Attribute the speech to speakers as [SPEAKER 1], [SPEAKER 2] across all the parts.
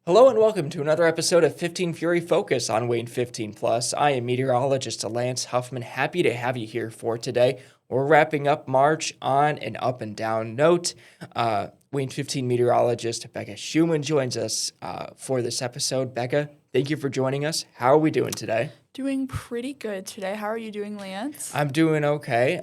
[SPEAKER 1] Hello and welcome to another episode of 15 Fury Focus on Wayne 15 Plus. I am meteorologist Lance Huffman. Happy to have you here for today. We're wrapping up March on an up and down note. Wayne 15 meteorologist Becca Schumann joins us for this episode. Becca, thank you for joining us. How are we doing today?
[SPEAKER 2] Doing pretty good today. How are you doing, Lance?
[SPEAKER 1] I'm doing okay.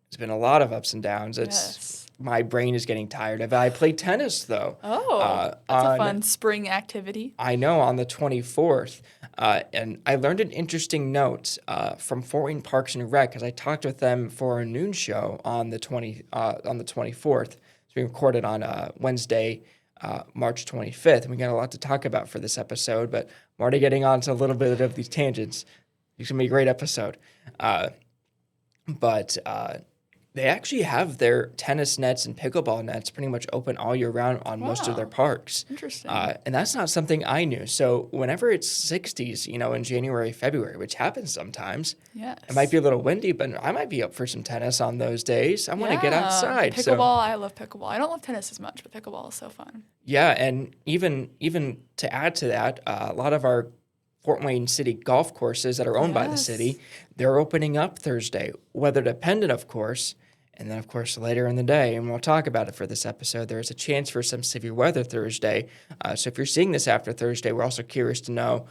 [SPEAKER 1] It's been a lot of ups and downs.
[SPEAKER 2] Yes.
[SPEAKER 1] My brain is getting tired of it. I play tennis though.
[SPEAKER 2] That's a fun spring activity.
[SPEAKER 1] I know, on the 24th. And I learned an interesting note from Fort Wayne Parks and Rec because I talked with them for a noon show on the 24th. It's being recorded on Wednesday, March 25th. And we got a lot to talk about for this episode, but I'm already getting on to a little bit of these tangents. It's going to be a great episode. But they actually have their tennis nets and pickleball nets pretty much open all year round on most of their
[SPEAKER 2] Wow.
[SPEAKER 1] parks.
[SPEAKER 2] Interesting.
[SPEAKER 1] And that's not something I knew. So whenever it's 60s, in January, February, which happens sometimes,
[SPEAKER 2] Yes.
[SPEAKER 1] it might be a little windy, but I might be up for some tennis on those days. I want to get outside.
[SPEAKER 2] Pickleball, I love pickleball. I don't love tennis as much, but pickleball is so fun.
[SPEAKER 1] Yeah, and even to add to that, a lot of our Fort Wayne City golf courses that are owned by the
[SPEAKER 2] Yes.
[SPEAKER 1] city, they're opening up Thursday, weather dependent, of course. And then, of course, later in the day, and we'll talk about it for this episode, there is a chance for some severe weather Thursday. So if you're seeing this after Thursday, we're also curious to know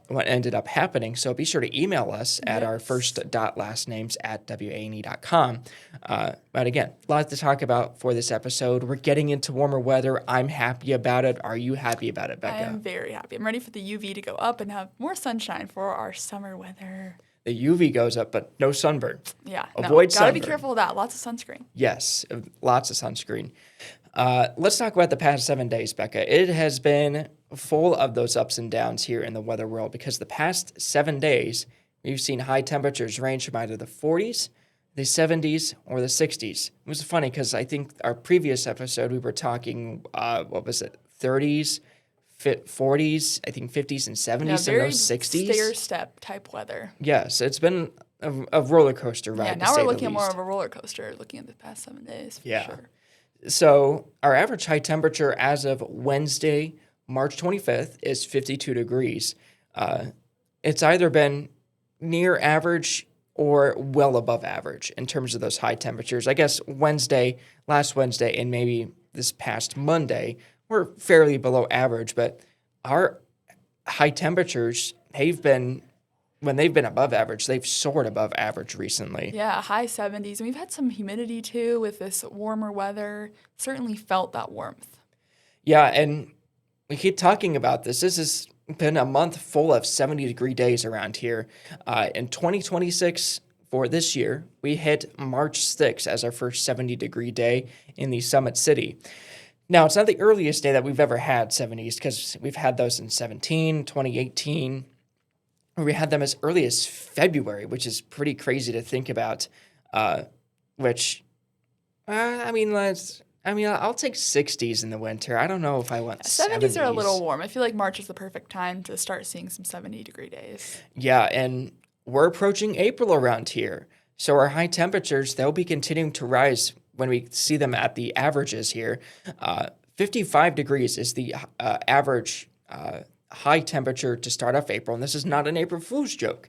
[SPEAKER 1] what ended up happening. So be sure to email us at our first dot last names at WANE.com. But again, lots to talk about for this episode. We're getting into warmer weather. I'm happy about it. Are you happy about it,
[SPEAKER 2] I
[SPEAKER 1] Becca?
[SPEAKER 2] am very happy. I'm ready for the UV to go up and have more sunshine for our summer weather.
[SPEAKER 1] The UV goes up, but no sunburn.
[SPEAKER 2] Yeah.
[SPEAKER 1] Avoid
[SPEAKER 2] Gotta be
[SPEAKER 1] sunburn.
[SPEAKER 2] careful of that. Lots of sunscreen.
[SPEAKER 1] Yes, lots of sunscreen. Let's talk about the past 7 days, Becca. It has been full of those ups and downs here in the weather world because the past 7 days, we've seen high temperatures range from either the 40s, the 70s, or the 60s. It was funny because I think our previous episode, we were talking, 30s, 40s, I think 50s and 70s, and
[SPEAKER 2] very
[SPEAKER 1] those 60s.
[SPEAKER 2] stair-step type weather.
[SPEAKER 1] Yes, it's been a roller coaster ride.
[SPEAKER 2] Yeah,
[SPEAKER 1] to
[SPEAKER 2] now
[SPEAKER 1] say
[SPEAKER 2] we're
[SPEAKER 1] the
[SPEAKER 2] looking at more
[SPEAKER 1] least.
[SPEAKER 2] of a roller coaster looking at the past 7 days for
[SPEAKER 1] Yeah.
[SPEAKER 2] sure.
[SPEAKER 1] So our average high temperature as of Wednesday, March 25th, is 52 degrees. It's either been near average or well above average in terms of those high temperatures. I guess last Wednesday, and maybe this past Monday were fairly below average, but our high temperatures, when they've been above average, they've soared above average recently.
[SPEAKER 2] Yeah, high 70s. And we've had some humidity too with this warmer weather. Certainly felt that warmth.
[SPEAKER 1] Yeah, and we keep talking about this. This has been a month full of 70-degree days around here. In 2026, for this year, we hit March 6th as our first 70-degree day in the Summit City. Now, it's not the earliest day that we've ever had 70s because we've had those in 2018, we had them as early as February, which is pretty crazy to think about. Which, I'll take 60s in the winter. I don't know if I want
[SPEAKER 2] 70s are a
[SPEAKER 1] 70s.
[SPEAKER 2] little warm. I feel like March is the perfect time to start seeing some 70-degree days.
[SPEAKER 1] Yeah, and we're approaching April around here. So our high temperatures, they'll be continuing to rise when we see them at the averages here. 55 degrees is the average high temperature to start off April, and this is not an April Fool's joke.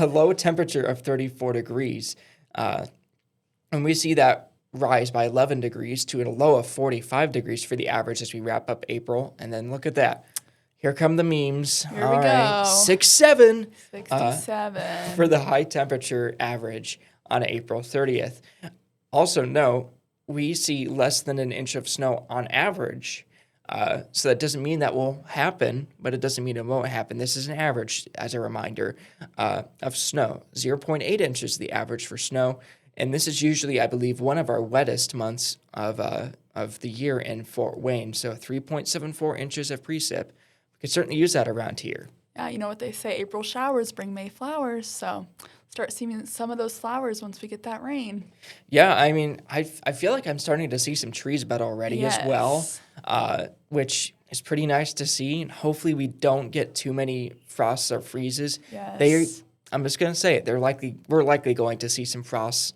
[SPEAKER 1] A low temperature of 34 degrees. And we see that rise by 11 degrees to a low of 45 degrees for the average as we wrap up April. And then look at that. Here come the memes.
[SPEAKER 2] Here
[SPEAKER 1] All
[SPEAKER 2] we
[SPEAKER 1] right,
[SPEAKER 2] go.
[SPEAKER 1] 6-7
[SPEAKER 2] 67.
[SPEAKER 1] for the high temperature average on April 30th. Also note, we see less than an inch of snow on average. So that doesn't mean that will happen, but it doesn't mean it won't happen. This is an average, as a reminder, of snow. 0.8 inches is the average for snow. And this is usually, I believe, one of our wettest months of the year in Fort Wayne. So 3.74 inches of precip. We could certainly use that around here.
[SPEAKER 2] Yeah, you know what they say, April showers bring May flowers. So start seeing some of those flowers once we get that rain.
[SPEAKER 1] Yeah, I feel like I'm starting to see some trees bud already as well,
[SPEAKER 2] Yes.
[SPEAKER 1] which is pretty nice to see. And hopefully we don't get too many frosts or freezes.
[SPEAKER 2] Yes.
[SPEAKER 1] I'm just gonna say it. We're likely going to see some frosts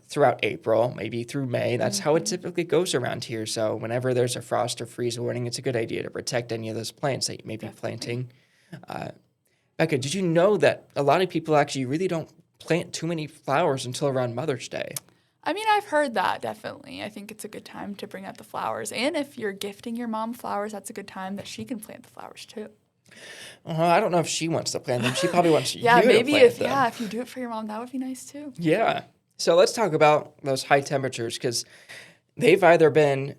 [SPEAKER 1] throughout April, maybe through May. That's how it typically goes around here. So whenever there's a frost or freeze warning, it's a good idea to protect any of those plants that you may be planting. Uh, Becca, did you know that a lot of people actually really don't plant too many flowers until around Mother's Day?
[SPEAKER 2] I mean, I've heard that definitely. I think it's a good time to bring out the flowers. And if you're gifting your mom flowers, that's a good time that she can plant the flowers too.
[SPEAKER 1] I don't know if she wants to plant them. She probably wants
[SPEAKER 2] Yeah,
[SPEAKER 1] you to
[SPEAKER 2] maybe
[SPEAKER 1] plant
[SPEAKER 2] if
[SPEAKER 1] them.
[SPEAKER 2] if you do it for your mom, that would be nice too.
[SPEAKER 1] Yeah. So let's talk about those high temperatures because they've either been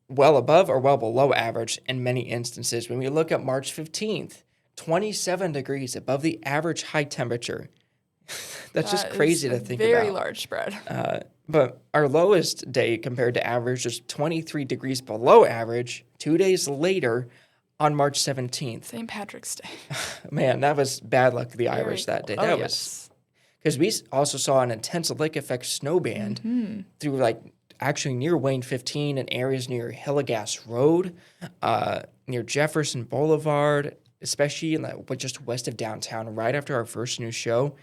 [SPEAKER 1] well above or well below average in many instances. When we look at March 15th, 27 degrees above the average high temperature. That's just
[SPEAKER 2] That
[SPEAKER 1] crazy
[SPEAKER 2] is
[SPEAKER 1] to
[SPEAKER 2] a
[SPEAKER 1] think
[SPEAKER 2] very
[SPEAKER 1] about.
[SPEAKER 2] large spread.
[SPEAKER 1] But our lowest day compared to average was 23 degrees below average 2 days later on March 17th.
[SPEAKER 2] St. Patrick's Day.
[SPEAKER 1] Man, that was bad luck for the
[SPEAKER 2] Very
[SPEAKER 1] Irish that day.
[SPEAKER 2] cold.
[SPEAKER 1] That
[SPEAKER 2] Oh,
[SPEAKER 1] was
[SPEAKER 2] yes.
[SPEAKER 1] because we also saw an intense lake effect snow band through like actually near Wayne 15 and areas near Hillegas Road, near Jefferson Boulevard, especially in just west of downtown, right after our first news show.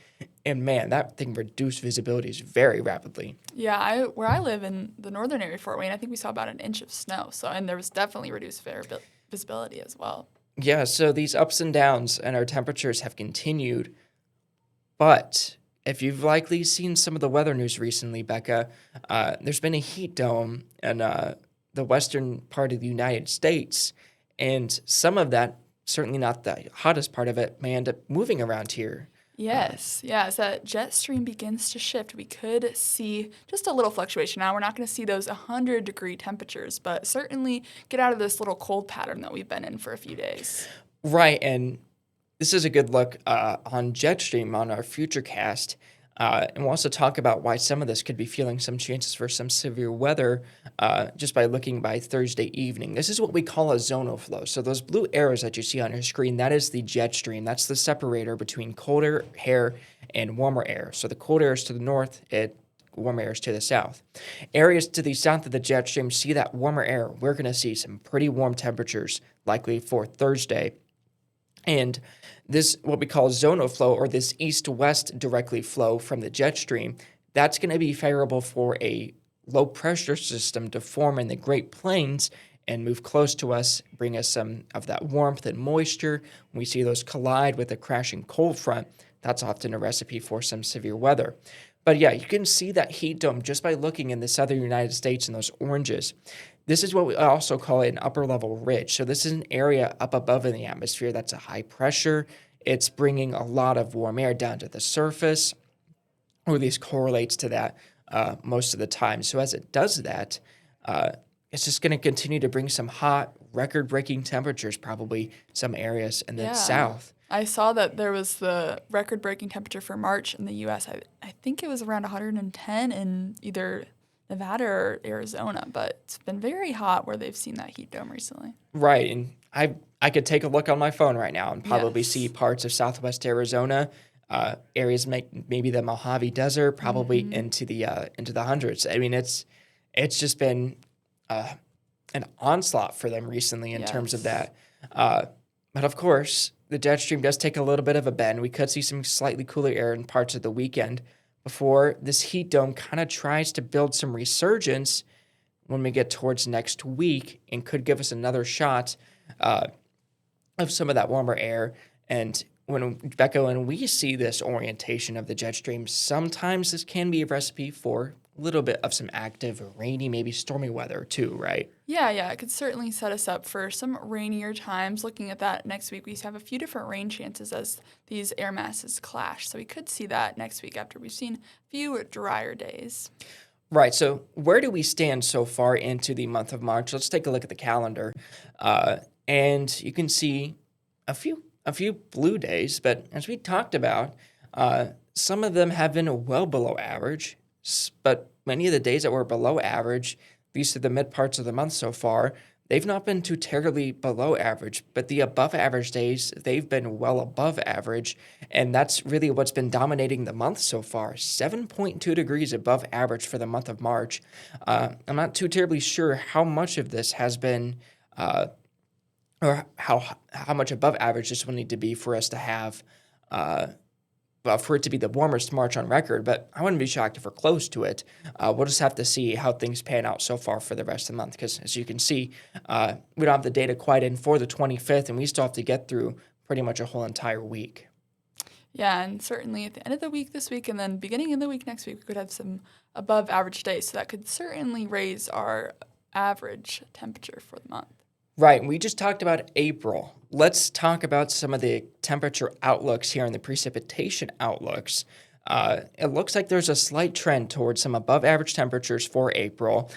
[SPEAKER 1] And man, that thing reduced visibilities very rapidly.
[SPEAKER 2] Yeah, where I live in the northern area of Fort Wayne, I think we saw about an inch of snow. So, and there was definitely reduced visibility as well.
[SPEAKER 1] Yeah, so these ups and downs and our temperatures have continued. But if you've likely seen some of the weather news recently, Becca, there's been a heat dome in the western part of the United States. And some of that, certainly not the hottest part of it, may end up moving around here.
[SPEAKER 2] Yes, as that jet stream begins to shift, we could see just a little fluctuation. Now, we're not going to see those 100-degree temperatures, but certainly get out of this little cold pattern that we've been in for a few days.
[SPEAKER 1] Right, and this is a good look on Jetstream on our Futurecast. And we'll also talk about why some of this could be feeling some chances for some severe weather just by looking by Thursday evening. This is what we call a zonal flow. So those blue arrows that you see on your screen, that is the jet stream. That's the separator between colder air and warmer air. So the cold air is to the north, warmer air is to the south. Areas to the south of the jet stream see that warmer air. We're going to see some pretty warm temperatures likely for Thursday. And this, what we call zonal flow, or this east-west directly flow from the jet stream, that's going to be favorable for a low pressure system to form in the Great Plains and move close to us, bring us some of that warmth and moisture. When we see those collide with a crashing cold front, that's often a recipe for some severe weather. But yeah, you can see that heat dome just by looking in the southern United States in those oranges. This is what we also call an upper level ridge. So this is an area up above in the atmosphere that's a high pressure. It's bringing a lot of warm air down to the surface, or at least correlates to that most of the time. So as it does that, it's just going to continue to bring some hot, record-breaking temperatures, probably some areas in the south.
[SPEAKER 2] I saw that there was the record-breaking temperature for March in the U.S. I think it was around 110 in either Nevada or Arizona, but it's been very hot where they've seen that heat dome recently.
[SPEAKER 1] Right, and I could take a look on my phone right now and probably
[SPEAKER 2] Yes.
[SPEAKER 1] see parts of southwest Arizona, areas maybe the Mojave Desert, probably into the hundreds. I mean, it's just been an onslaught for them recently in terms of that. But of course, the jet stream does take a little bit of a bend. We could see some slightly cooler air in parts of the weekend before this heat dome kind of tries to build some resurgence when we get towards next week and could give us another shot of some of that warmer air. And when we see this orientation of the jet stream, sometimes this can be a recipe for a little bit of some active, rainy, maybe stormy weather too, right?
[SPEAKER 2] Yeah, it could certainly set us up for some rainier times. Looking at that next week, we have a few different rain chances as these air masses clash. So we could see that next week after we've seen a few drier days.
[SPEAKER 1] Right. So where do we stand so far into the month of March? Let's take a look at the calendar, and you can see a few blue days. But as we talked about, some of them have been well below average. But many of the days that were below average, at least to the mid parts of the month so far, they've not been too terribly below average. But the above average days, they've been well above average. And that's really what's been dominating the month so far. 7.2 degrees above average for the month of March. I'm not too terribly sure how much of this has been, or how much above average this will need to be for us to have for it to be the warmest March on record, but I wouldn't be shocked if we're close to it. We'll just have to see how things pan out so far for the rest of the month, because as you can see, we don't have the data quite in for the 25th, and we still have to get through pretty much a whole entire week.
[SPEAKER 2] Yeah, and certainly at the end of the week this week and then beginning of the week next week, we could have some above average days. So that could certainly raise our average temperature for the month.
[SPEAKER 1] Right, we just talked about April. Let's talk about some of the temperature outlooks here and the precipitation outlooks. It looks like there's a slight trend towards some above average temperatures for April.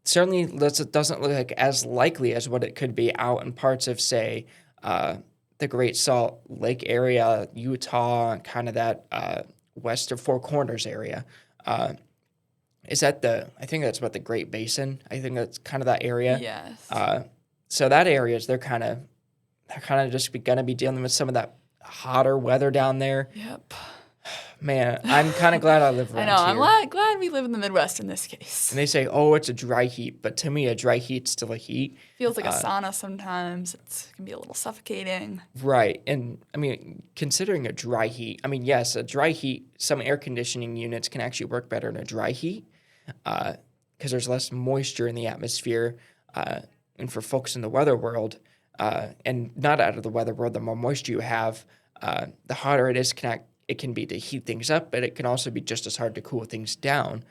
[SPEAKER 1] Certainly, it doesn't look like as likely as what it could be out in parts of, say, the Great Salt Lake area, Utah, kind of that west of Four Corners area. Is that I think that's what the Great Basin. I think that's kind of that area.
[SPEAKER 2] Yes.
[SPEAKER 1] So that areas, they're kind of just going to be dealing with some of that hotter weather down there.
[SPEAKER 2] Yep.
[SPEAKER 1] Man, I'm kind of glad I live around
[SPEAKER 2] I know.
[SPEAKER 1] here.
[SPEAKER 2] I'm glad we live in the Midwest in this case.
[SPEAKER 1] And they say, oh, it's a dry heat. But to me, a dry heat's still a heat.
[SPEAKER 2] Feels like a sauna sometimes. It can be a little suffocating.
[SPEAKER 1] Right. And, I mean, considering a dry heat, I mean, yes, a dry heat, some air conditioning units can actually work better in a dry heat because there's less moisture in the atmosphere. And for folks in the weather world, and not out of the weather world, the more moisture you have, the hotter it is, it can be to heat things up, but it can also be just as hard to cool things down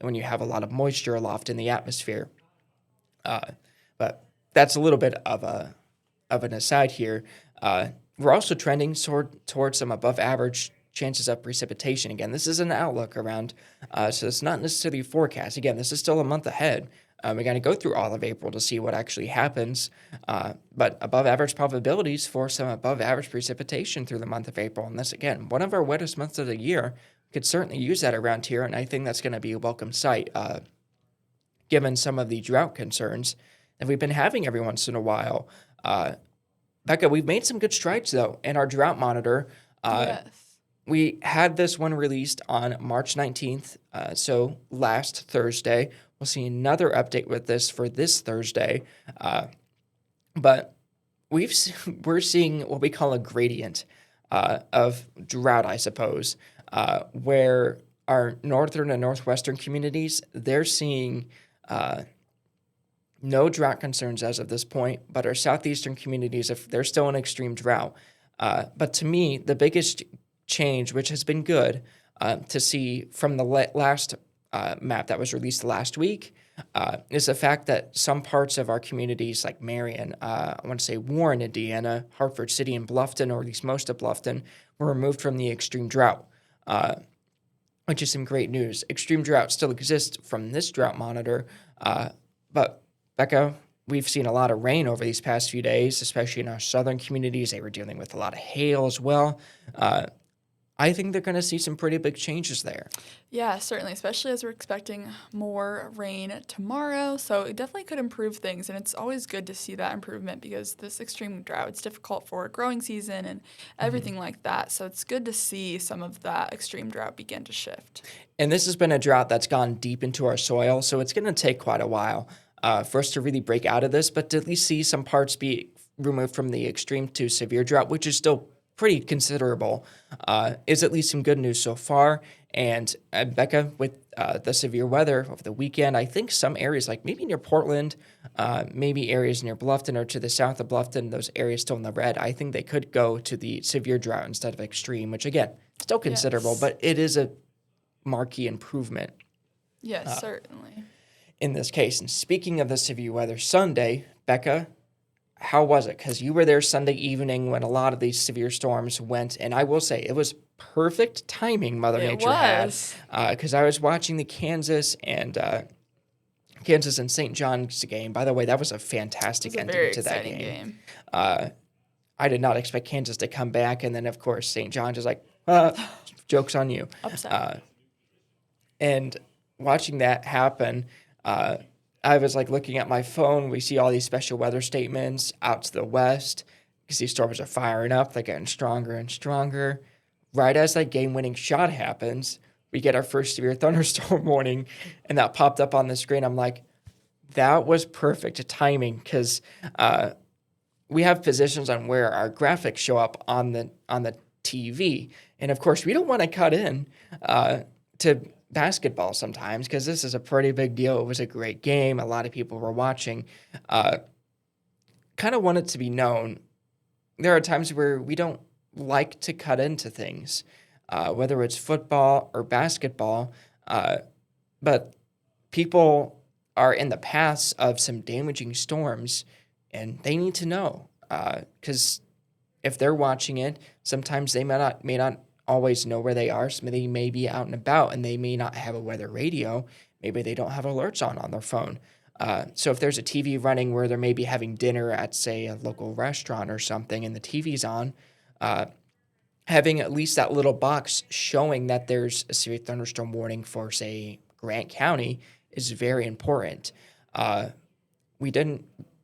[SPEAKER 1] when you have a lot of moisture aloft in the atmosphere. But that's a little bit of an aside here. We're also trending towards some above average chances of precipitation. Again, this is an outlook around, so it's not necessarily a forecast. Again, this is still a month ahead. We're going to go through all of April to see what actually happens, but above average probabilities for some above average precipitation through the month of April. And this, again, one of our wettest months of the year. Could certainly use that around here, and I think that's going to be a welcome sight, given some of the drought concerns that we've been having every once in a while. Becca, we've made some good strides, though, in our drought monitor.
[SPEAKER 2] Yes.
[SPEAKER 1] We had this one released on March 19th, so last Thursday. We'll see another update with this for this Thursday. But we're seeing what we call a gradient of drought, I suppose, where our northern and northwestern communities, they're seeing no drought concerns as of this point, but our southeastern communities, if they're still in extreme drought. But to me, the biggest change, which has been good to see from the last map that was released last week, is the fact that some parts of our communities, like Marion, I want to say Warren, Indiana, Hartford City, and Bluffton, or at least most of Bluffton, were removed from the extreme drought, which is some great news. Extreme drought still exists from this drought monitor, but Becca, we've seen a lot of rain over these past few days, especially in our southern communities. They were dealing with a lot of hail as well. I think they're going to see some pretty big changes there.
[SPEAKER 2] Yeah, certainly, especially as we're expecting more rain tomorrow. So it definitely could improve things. And it's always good to see that improvement because this extreme drought, it's difficult for growing season and everything like that. So it's good to see some of that extreme drought begin to shift.
[SPEAKER 1] And this has been a drought that's gone deep into our soil. So it's going to take quite a while for us to really break out of this, but to at least see some parts be removed from the extreme to severe drought, which is still pretty considerable, is at least some good news so far. And Becca, with the severe weather over the weekend, I think some areas like maybe near Portland, maybe areas near Bluffton or to the south of Bluffton, those areas still in the red, I think they could go to the severe drought instead of extreme, which again, still considerable,
[SPEAKER 2] Yes.
[SPEAKER 1] but it is a marquee improvement
[SPEAKER 2] Yes, certainly.
[SPEAKER 1] in this case. And speaking of the severe weather, Sunday, Becca, how was it? Because you were there Sunday evening when a lot of these severe storms went, and I will say it was perfect timing Mother
[SPEAKER 2] It
[SPEAKER 1] Nature
[SPEAKER 2] was.
[SPEAKER 1] had. Because I was watching the Kansas and St. John's game. By the way, that was a fantastic
[SPEAKER 2] It was a
[SPEAKER 1] ending
[SPEAKER 2] very
[SPEAKER 1] to that
[SPEAKER 2] exciting
[SPEAKER 1] game.
[SPEAKER 2] game.
[SPEAKER 1] I did not expect Kansas to come back, and then of course St. John's is like, joke's on you.
[SPEAKER 2] Upset.
[SPEAKER 1] And watching that happen, I was like looking at my phone. We see all these special weather statements out to the west because these storms are firing up. They're getting stronger and stronger. Right as that game-winning shot happens, we get our first severe thunderstorm warning, and that popped up on the screen. I'm like, that was perfect timing because we have positions on where our graphics show up on the TV. And of course, we don't want to cut in to basketball sometimes because this is a pretty big deal. It was a great game. A lot of people were watching. Kind of want it to be known. There are times where we don't like to cut into things, whether it's football or basketball. But people are in the paths of some damaging storms, and they need to know because if they're watching it, sometimes they may not always know where they are. They may be out and about, and they may not have a weather radio. Maybe they don't have alerts on their phone. So if there's a TV running where they're maybe having dinner at, say, a local restaurant or something, and the TV's on, having at least that little box showing that there's a severe thunderstorm warning for, say, Grant County is very important.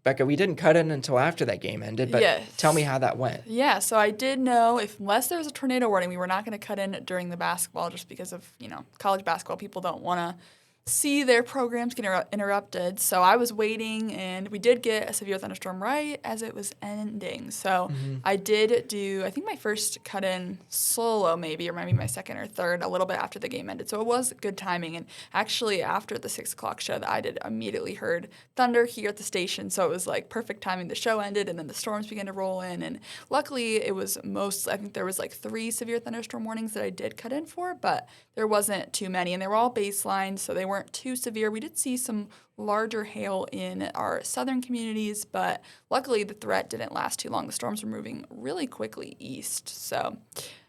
[SPEAKER 1] Becca, we didn't cut in until after that game ended, but
[SPEAKER 2] Yes.
[SPEAKER 1] tell me how that went.
[SPEAKER 2] Yeah, so I did know unless there was a tornado warning, we were not going to cut in during the basketball just because of, college basketball. People don't want to see their programs get interrupted. So I was waiting, and we did get a severe thunderstorm right as it was ending. So I did do, I think my first cut in solo maybe, or maybe my second or third, a little bit after the game ended. So it was good timing. And actually after the 6 o'clock show, I did immediately heard thunder here at the station. So it was like perfect timing. The show ended, and then the storms began to roll in. And luckily it was I think there was like 3 severe thunderstorm warnings that I did cut in for, but there wasn't too many. And they were all baseline, so they weren't too severe. We did see some larger hail in our southern communities, but luckily the threat didn't last too long. The storms were moving really quickly east. So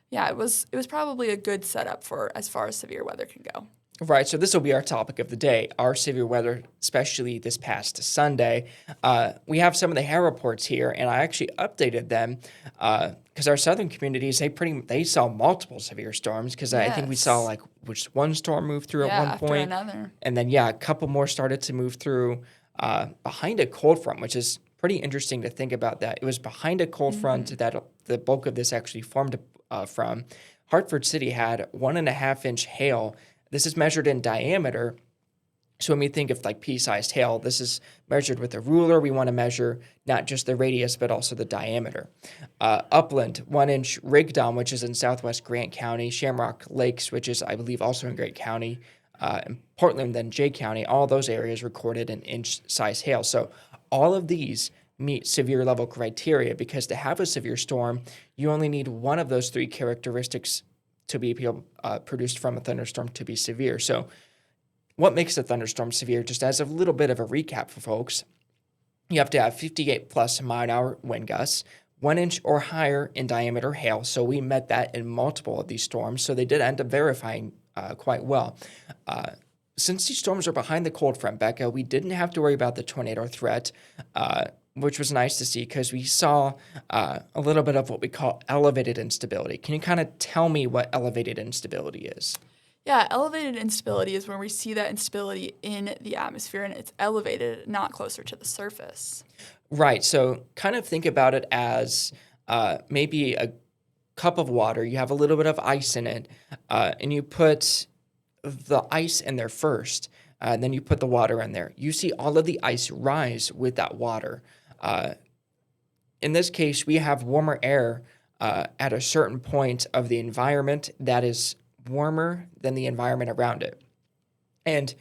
[SPEAKER 2] yeah, it was probably a good setup for as far as severe weather can go.
[SPEAKER 1] Right, so this will be our topic of the day, our severe weather, especially this past Sunday. We have some of the hail reports here, and I actually updated them because our southern communities, they saw multiple severe storms because I think we saw like one storm move through at one point.
[SPEAKER 2] After another.
[SPEAKER 1] And then, a couple more started to move through behind a cold front, which is pretty interesting to think about that. It was behind a cold front that the bulk of this actually formed from. Hartford City had 1.5-inch hail. This is measured in diameter. So when we think of like pea-sized hail, this is measured with a ruler. We want to measure not just the radius, but also the diameter. Upland, 1-inch Rigdon, which is in southwest Grant County. Shamrock Lakes, which is, I believe, also in Grant County. And Portland, then Jay County. All those areas recorded an inch-size hail. So all of these meet severe level criteria because to have a severe storm, you only need one of those 3 characteristics to be produced from a thunderstorm to be severe. So what makes a thunderstorm severe? Just as a little bit of a recap for folks, you have to have 58 plus mile-an-hour wind gusts, 1 inch or higher in diameter hail. So we met that in multiple of these storms. So they did end up verifying quite well. Since these storms are behind the cold front, Becca, we didn't have to worry about the tornado threat, which was nice to see because we saw a little bit of what we call elevated instability. Can you kind of tell me what elevated instability is?
[SPEAKER 2] Yeah, elevated instability is when we see that instability in the atmosphere and it's elevated, not closer to the surface.
[SPEAKER 1] Right. So kind of think about it as maybe a cup of water. You have a little bit of ice in it, and you put the ice in there first, and then you put the water in there. You see all of the ice rise with that water. In this case, we have warmer air at a certain point of the environment that is warmer than the environment around it. And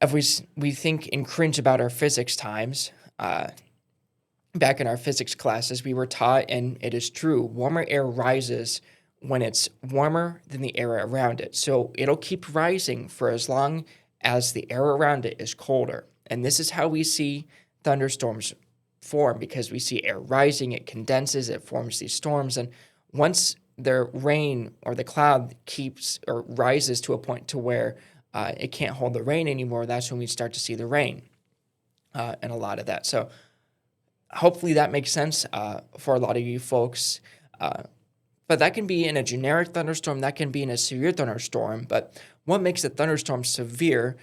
[SPEAKER 1] if we think and cringe about our physics times, back in our physics classes, we were taught, and it is true, warmer air rises when it's warmer than the air around it. So it'll keep rising for as long as the air around it is colder. And this is how we see thunderstorms form because we see air rising, it condenses, it forms these storms. And once the rain or the cloud keeps or rises to a point to where it can't hold the rain anymore, that's when we start to see the rain and a lot of that. So hopefully that makes sense for a lot of you folks. But that can be in a generic thunderstorm, that can be in a severe thunderstorm. But what makes a thunderstorm severe?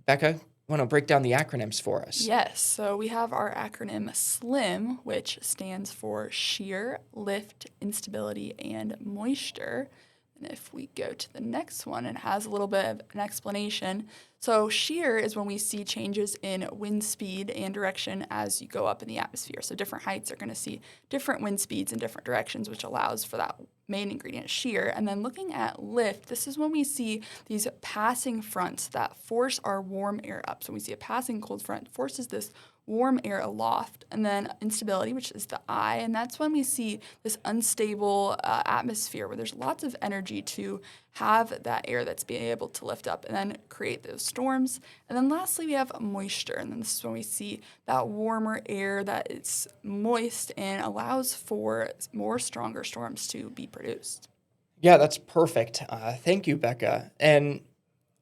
[SPEAKER 1] Becca, want to break down the acronyms for us?
[SPEAKER 2] Yes, so we have our acronym SLIM, which stands for shear, lift, instability, and moisture. And if we go to the next one, it has a little bit of an explanation. So shear is when we see changes in wind speed and direction as you go up in the atmosphere. So different heights are going to see different wind speeds in different directions, which allows for that main ingredient, shear. And then looking at lift, this is when we see these passing fronts that force our warm air up. So we see a passing cold front forces this warm air aloft, and then instability, which is the I, and that's when we see this unstable atmosphere where there's lots of energy to have that air that's being able to lift up and then create those storms. And then lastly, we have moisture, and then this is when we see that warmer air that is moist and allows for more stronger storms to be produced.
[SPEAKER 1] Yeah, that's perfect. Thank you, Becca. And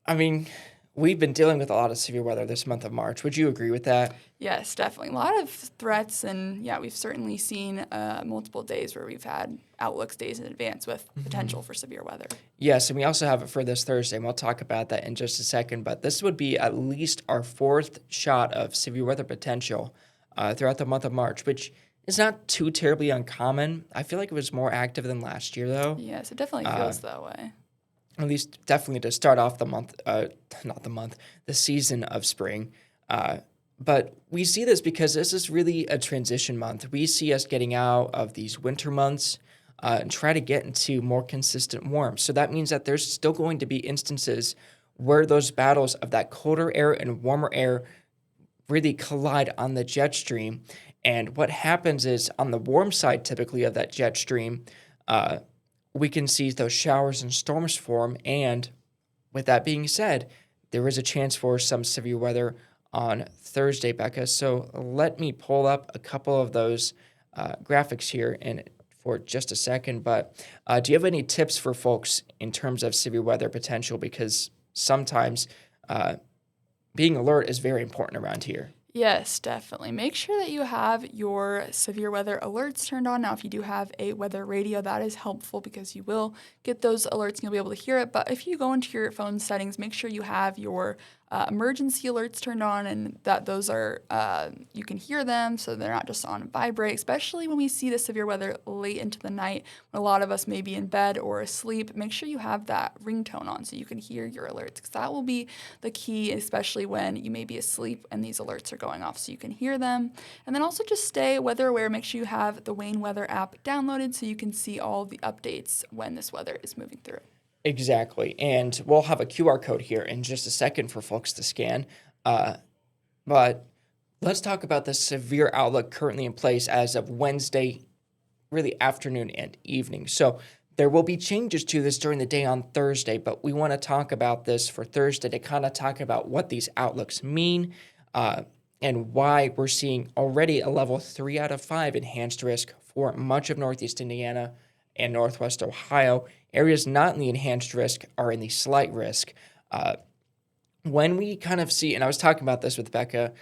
[SPEAKER 1] I mean, we've been dealing with a lot of severe weather this month of March. Would you agree with that?
[SPEAKER 2] Yes, definitely. A lot of threats, and yeah, we've certainly seen multiple days where we've had outlooks days in advance with potential for severe weather.
[SPEAKER 1] Yes, and we also have it for this Thursday, and we'll talk about that in just a second. But this would be at least our fourth shot of severe weather potential throughout the month of March, which is not too terribly uncommon. I feel like it was more active than last year, though.
[SPEAKER 2] Yes, it definitely feels that way.
[SPEAKER 1] At least definitely to start off the month, the season of spring. But we see this because this is really a transition month. We see us getting out of these winter months and try to get into more consistent warmth. So that means that there's still going to be instances where those battles of that colder air and warmer air really collide on the jet stream. And what happens is on the warm side, typically of that jet stream, we can see those showers and storms form. And with that being said, there is a chance for some severe weather on Thursday, Becca. So let me pull up a couple of those graphics here for just a second. But do you have any tips for folks in terms of severe weather potential? Because sometimes being alert is very important around here.
[SPEAKER 2] Yes, definitely. Make sure that you have your severe weather alerts turned on. Now, if you do have a weather radio, that is helpful because you will get those alerts and you'll be able to hear it. But if you go into your phone settings, make sure you have your emergency alerts turned on and that those are, you can hear them so they're not just on vibrate, especially when we see the severe weather late into the night when a lot of us may be in bed or asleep. Make sure you have that ringtone on so you can hear your alerts because that will be the key, especially when you may be asleep and these alerts are going off so you can hear them. And then also just stay weather aware. Make sure you have the Wayne Weather app downloaded so you can see all the updates when this weather is moving through.
[SPEAKER 1] Exactly. And we'll have a QR code here in just a second for folks to scan. But let's talk about the severe outlook currently in place as of Wednesday, really afternoon and evening. So there will be changes to this during the day on Thursday, but we want to talk about this for Thursday to kind of talk about what these outlooks mean and why we're seeing already a level 3 out of 5 enhanced risk for much of Northeast Indiana and Northwest Ohio. Areas not in the enhanced risk are in the slight risk. When we kind of see, and I was talking about this with Becca,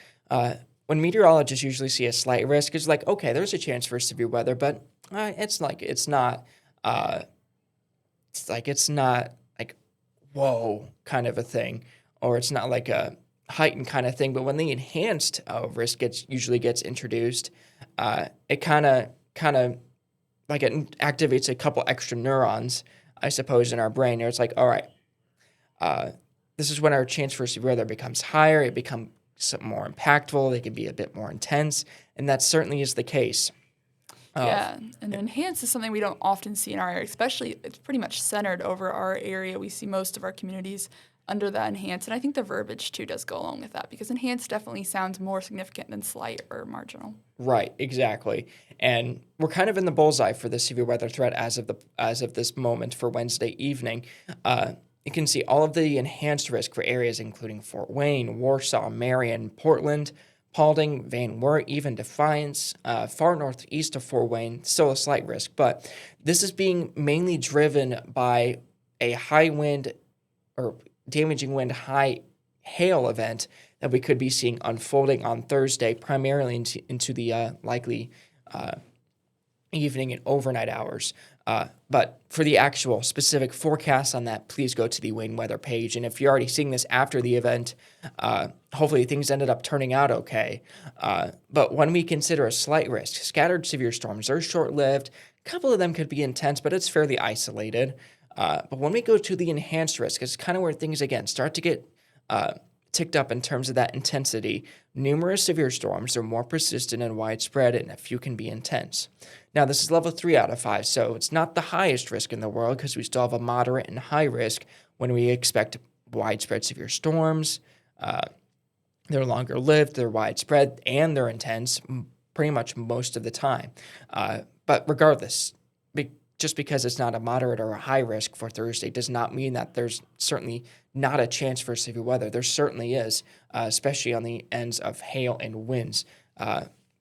[SPEAKER 1] when meteorologists usually see a slight risk, it's like, okay, there's a chance for severe weather, but it's not like whoa kind of a thing, or it's not like a heightened kind of thing. But when the enhanced risk usually gets introduced, it kind of like it activates a couple extra neurons, I suppose, in our brain. It's like, all right, this is when our chance for severe weather becomes higher. It becomes more impactful. They can be a bit more intense, and that certainly is the case.
[SPEAKER 2] Yeah, and enhanced is something we don't often see in our area, especially it's pretty much centered over our area. We see most of our communities under that enhanced, and I think the verbiage too does go along with that because enhanced definitely sounds more significant than slight or marginal.
[SPEAKER 1] Right, exactly. And we're kind of in the bullseye for the severe weather threat as of this moment for Wednesday evening. You can see all of the enhanced risk for areas including Fort Wayne, Warsaw, Marion, Portland, Paulding, Van Wert, even Defiance, far northeast of Fort Wayne, still a slight risk. But this is being mainly driven by a high wind or damaging wind, high hail event that we could be seeing unfolding on Thursday, primarily into the likely evening and overnight hours. But for the actual specific forecast on that, please go to the Wayne Weather page. And if you're already seeing this after the event, hopefully things ended up turning out okay. But when we consider a slight risk, scattered severe storms are short-lived. A couple of them could be intense, but it's fairly isolated. But when we go to the enhanced risk, it's kind of where things, again, start to get ticked up in terms of that intensity. Numerous severe storms are more persistent and widespread, and a few can be intense. Now, this is level 3 out of 5, so it's not the highest risk in the world because we still have a moderate and high risk when we expect widespread severe storms. They're longer lived, they're widespread, and they're intense pretty much most of the time. But regardless, just because it's not a moderate or a high risk for Thursday does not mean that there's certainly not a chance for severe weather. There certainly is, especially on the ends of hail and winds.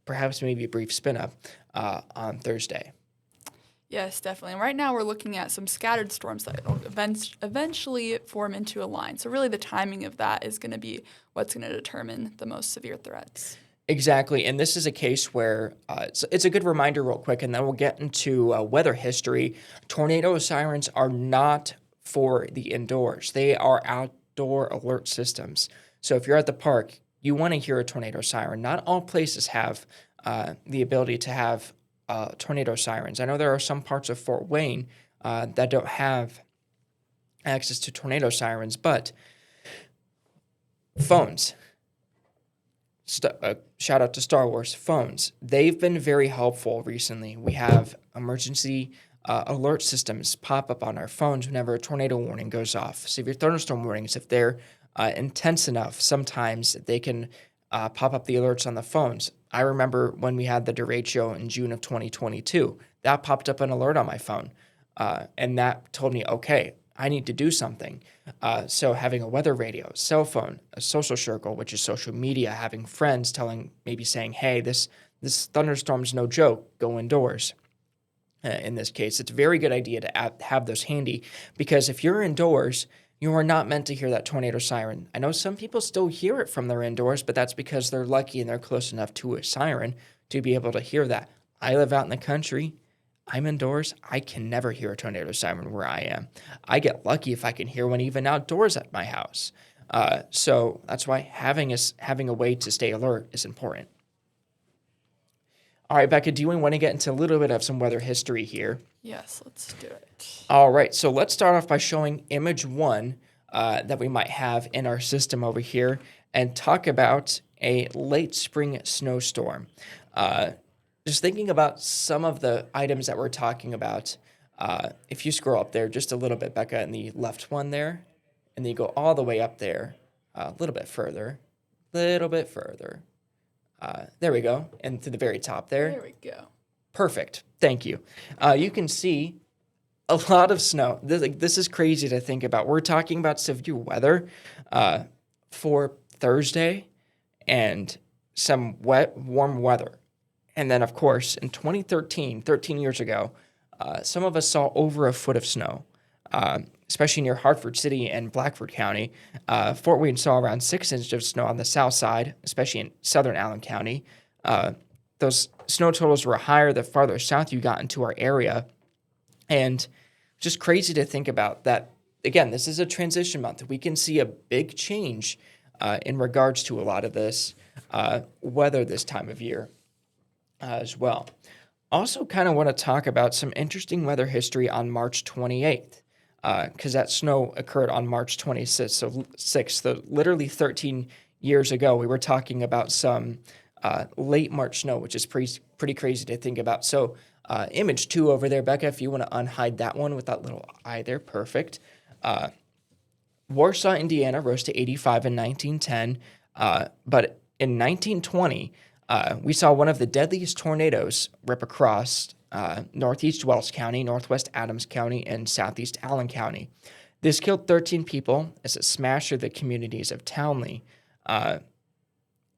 [SPEAKER 1] Perhaps maybe a brief spin up on Thursday.
[SPEAKER 2] Yes, definitely. And right now we're looking at some scattered storms that will eventually form into a line. So really the timing of that is going to be what's going to determine the most severe threats.
[SPEAKER 1] Exactly, and this is a case where it's a good reminder real quick, and then we'll get into weather history. Tornado sirens are not for the indoors. They are outdoor alert systems. So if you're at the park, you want to hear a tornado siren. Not all places have the ability to have tornado sirens. I know there are some parts of Fort Wayne that don't have access to tornado sirens, but phones. Shout out to Star Wars phones. They've been very helpful recently. We have emergency alert systems pop up on our phones whenever a tornado warning goes off. Severe thunderstorm warnings, if they're intense enough, sometimes they can pop up the alerts on the phones. I remember when we had the derecho in June of 2022, that popped up an alert on my phone. And that told me, okay, I need to do something. So having a weather radio, cell phone, a social circle, which is social media, having friends maybe saying, hey, this thunderstorm's no joke, go indoors. In this case, it's a very good idea to have those handy because if you're indoors, you are not meant to hear that tornado siren. I know some people still hear it from their indoors, but that's because they're lucky and they're close enough to a siren to be able to hear that. I live out in the country. I'm indoors. I can never hear a tornado siren where I am. I get lucky if I can hear one even outdoors at my house. So that's why having a way to stay alert is important. All right, Becca, do you want to get into a little bit of some weather history here?
[SPEAKER 2] Yes, let's do it.
[SPEAKER 1] All right, so let's start off by showing image 1 that we might have in our system over here and talk about a late spring snowstorm. Just thinking about some of the items that we're talking about, if you scroll up there just a little bit, Becca, in the left one there, and then you go all the way up there, a little bit further. There we go, and to the very top there.
[SPEAKER 2] There we go.
[SPEAKER 1] Perfect. Thank you. You can see a lot of snow. This is crazy to think about. We're talking about severe weather for Thursday and some wet, warm weather. And then, of course, in 2013, 13 years ago, some of us saw over a foot of snow, especially near Hartford City and Blackford County. Fort Wayne saw around 6 inches of snow on the south side, especially in southern Allen County. Those snow totals were higher the farther south you got into our area. And just crazy to think about that. Again, this is a transition month. We can see a big change in regards to a lot of this weather this time of year as well. Also kind of want to talk about some interesting weather history on March 28th because that snow occurred on March 26th. So literally 13 years ago, we were talking about some late March snow, which is pretty crazy to think about. So image 2 over there, Becca, if you want to unhide that one with that little eye there, perfect. Warsaw, Indiana rose to 85 in 1910, but in 1920, we saw one of the deadliest tornadoes rip across northeast Wells County, northwest Adams County, and southeast Allen County. This killed 13 people as it smashed through the communities of Townley.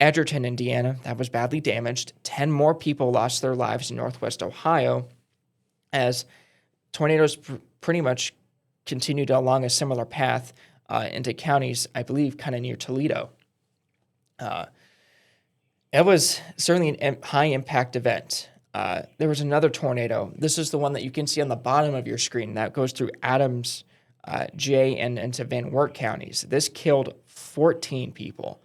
[SPEAKER 1] Edgerton, Indiana, that was badly damaged. 10 more people lost their lives in northwest Ohio as tornadoes pretty much continued along a similar path into counties, I believe, kind of near Toledo. It was certainly a high-impact event. There was another tornado. This is the one that you can see on the bottom of your screen. That goes through Adams, Jay, and into Van Wert counties. This killed 14 people.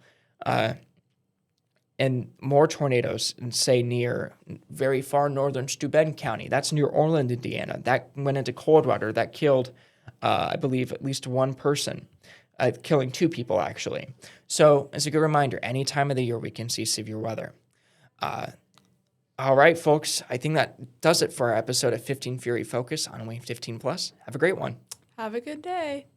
[SPEAKER 1] And more tornadoes, say, near very far northern Steuben County. That's near Orland, Indiana. That went into Coldwater. That killed, I believe, at least one person. killing 2 people actually. So it's a good reminder, any time of the year we can see severe weather. All right, folks, I think that does it for our episode of 15 Fury Focus on Wave 15 Plus. Have a great one.
[SPEAKER 2] Have a good day.